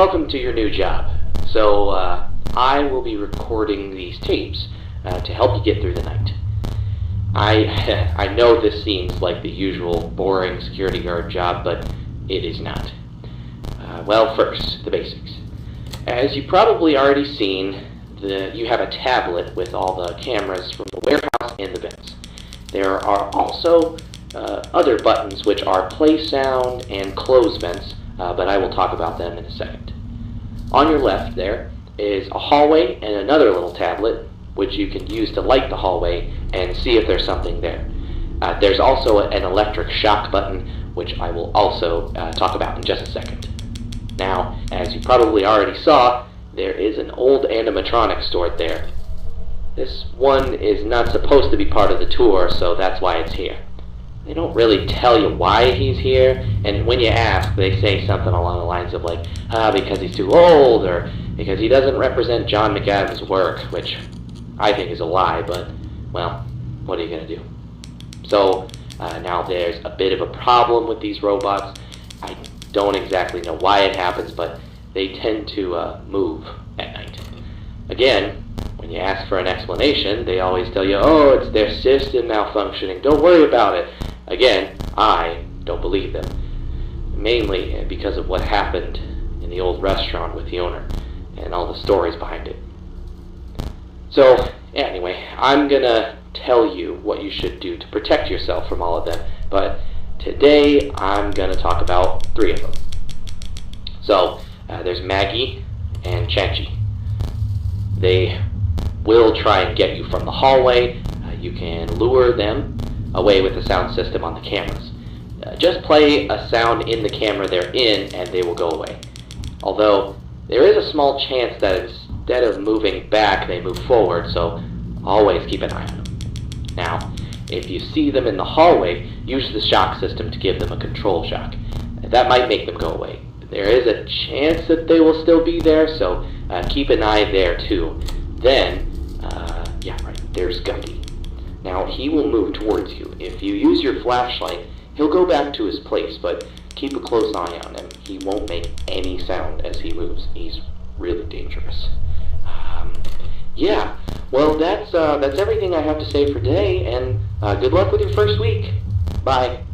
welcome to your new job. So, I will be recording these tapes to help you get through the night. I know this seems like the usual boring security guard job, but it is not. Well, first, the basics. As you've probably already seen, you have a tablet with all the cameras from the warehouse and the vents. There are also other buttons which are play sound and close vents, but I will talk about them in a second. On your left there is a hallway and another little tablet which you can use to light the hallway and see if there's something there. There's also an electric shock button which I will also talk about in just a second. Now, as you probably already saw, there is an old animatronic stored there. This one is not supposed to be part of the tour, so that's why it's here. They don't really tell you why he's here, and when you ask, they say something along the lines of like, because he's too old, or because he doesn't represent John McAdams' work, which I think is a lie, but, well, what are you going to do? So, now there's a bit of a problem with these robots. I don't exactly know why it happens, but they tend to move at night. Again, when you ask for an explanation, they always tell you, oh, it's their system malfunctioning, don't worry about it. Again, I don't believe them. Mainly because of what happened in the old restaurant with the owner and all the stories behind it. So, anyway, I'm gonna tell you what you should do to protect yourself from all of them, but today I'm gonna talk about 3 of them. So, there's Maggie and Chanchi. They will try and get you from the hallway. You can lure them away with the sound system on the cameras. Just play a sound in the camera they're in and they will go away. Although, there is a small chance that instead of moving back, they move forward, so always keep an eye on them. Now, if you see them in the hallway, use the shock system to give them a control shock. That might make them go away. There is a chance that they will still be there, so keep an eye there too. Then, there's Gundy. Now, he will move towards you. If you use your flashlight, he'll go back to his place, but keep a close eye on him. He won't make any sound as he moves. He's really dangerous. Well, that's everything I have to say for today, and good luck with your first week. Bye.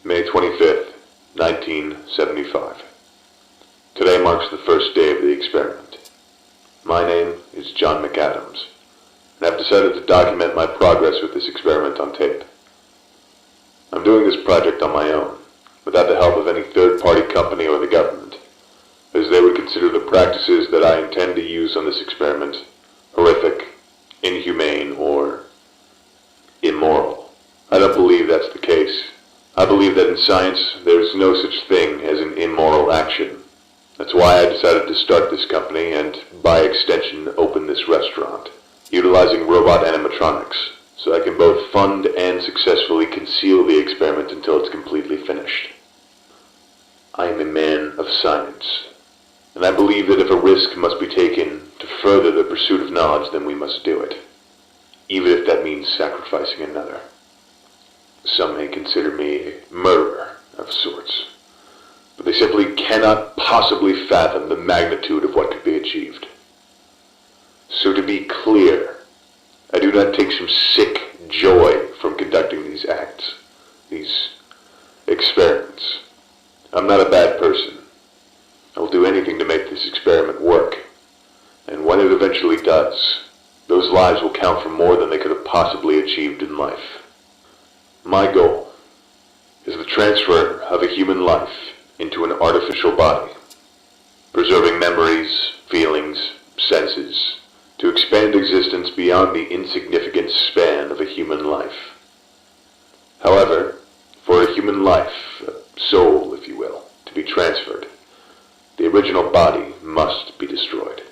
May 25th, 1975. Today marks the first day of the experiment. My name is John McAdams, and I've decided to document my progress with this experiment on tape. I'm doing this project on my own, without the help of any third-party company or the government, as they would consider the practices that I intend to use on this experiment horrific, inhumane, or immoral. I don't believe that's the case. I believe that in science, there is no such thing as an immoral action. That's why I decided to start this company and, by extension, open this restaurant, utilizing robot animatronics, so I can both fund and successfully conceal the experiment until it's completely finished. I am a man of science, and I believe that if a risk must be taken to further the pursuit of knowledge, then we must do it, even if that means sacrificing another. Some may consider me a murderer of sorts, but they simply cannot possibly fathom the magnitude of what could be achieved. So to be clear, I do not take some sick joy from conducting these acts, these experiments. I'm not a bad person. I will do anything to make this experiment work, and when it eventually does, those lives will count for more than they could have possibly achieved in life. My goal is the transfer of a human life into an artificial body, preserving memories, feelings, senses, to expand existence beyond the insignificant span of a human life. However, for a human life, a soul, if you will, to be transferred, the original body must be destroyed.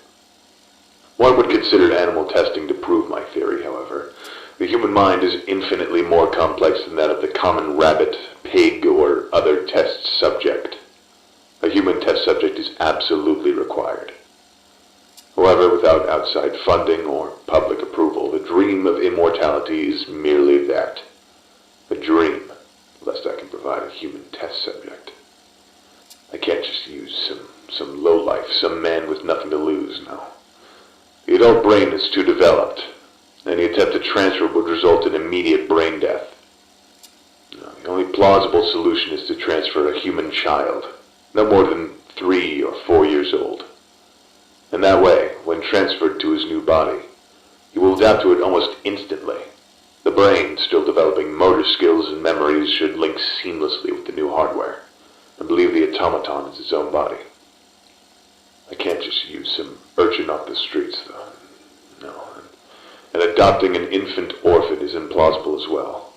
One would consider animal testing to prove my theory, however. The human mind is infinitely more complex than that of the common rabbit, pig, or other test subject. A human test subject is absolutely required. However, without outside funding or public approval, the dream of immortality is merely that. A dream, lest I can provide a human test subject. I can't just use some lowlife, some man with nothing to lose, no. The adult brain is too developed. Any attempt to transfer would result in immediate brain death. No, the only plausible solution is to transfer a human child, no more than 3 or 4 years old. And that way, when transferred to his new body, he will adapt to it almost instantly. The brain, still developing motor skills and memories, should link seamlessly with the new hardware, and believe the automaton is its own body. I can't just use some urchin off the streets, though. No. And adopting an infant orphan is implausible as well.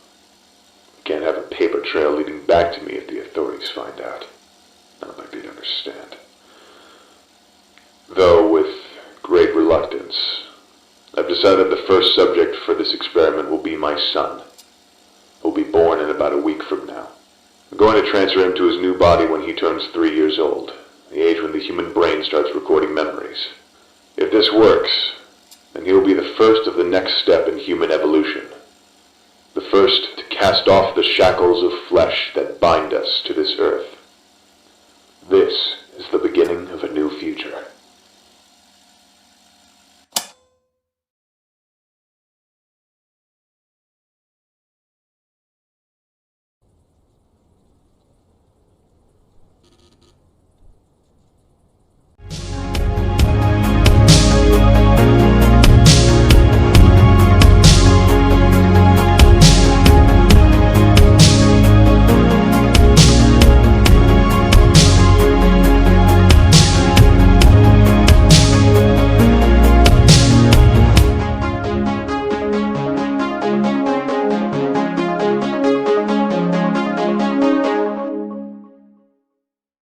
I can't have a paper trail leading back to me if the authorities find out. I don't think they'd understand. Though with great reluctance, I've decided the first subject for this experiment will be my son, who will be born in about a week from now. I'm going to transfer him to his new body when he turns 3 years old, the age when the human brain starts recording memories. If this works, then he will be the first of the next step in human evolution. The first to cast off the shackles of flesh that bind us to this earth. This is the beginning of a new future.